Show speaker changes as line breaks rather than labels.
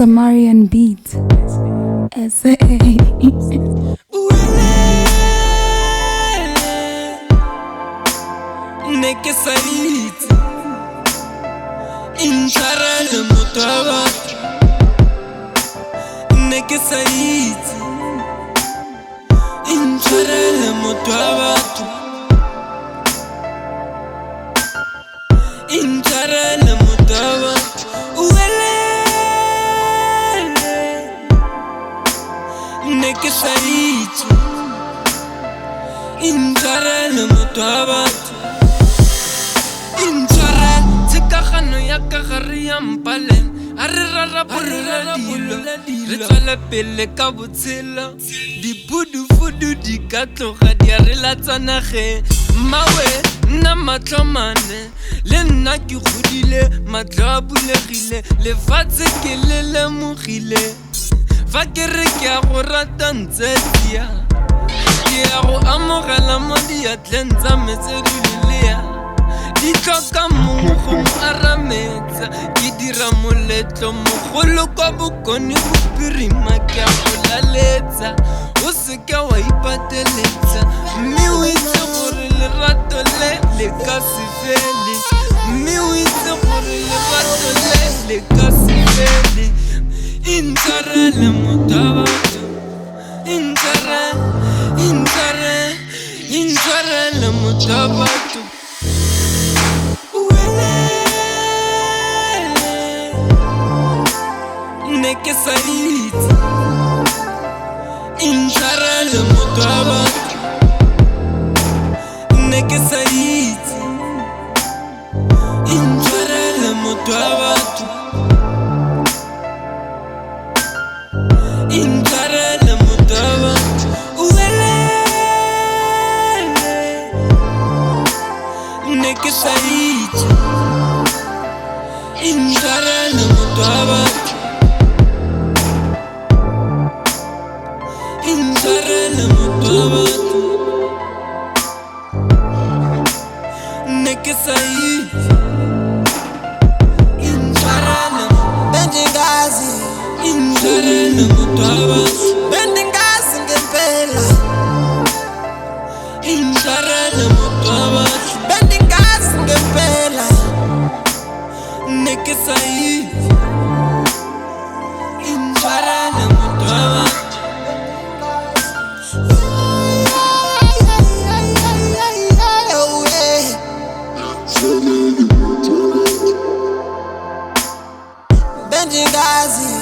Samarian beat. SA.
Neke salit Inchara le motaba Neke salit Inchara le motaba Inchara le motaba Neke salit Inchara le motaba Inchara, tsekagano ya ka gare ya mpalen a re rarapolela dilo re tswela pele ka botshelo dipudufudu di ka tloga di a re latsana ge mmawe nna matlhomane le nna ke godile matlho a bulegile lefatshe ke le lemogile fa ke re ke a go rata ntse dia ke a go amogela mo diatleng tsa metsedulelea di tloka mongwe go mo arametsa ke dira moletlo mogolo kwa bokone bophirima ke a go laletsa o seke wa ipateletsa mme o itse gore lerato le ka se fele mme o itse gore lerato le ka se fele Intshwarele motho wa batho Intshwarele motho wa batho Neke salit Inchara le motho wa batho Neke salit Inchara le motho wa batho Inchara le motho wa batho Neke salit Inchara le motho wa batho Intshwarele motho wa batho Neke salit Intshwarele
Bendingazi
Intshwarele motho wa batho
Bendingazi ngempela
Intshwarele motho wa batho
Bendingazi ngempela
Neke salit Intshwarele motho wa batho
Bendingazi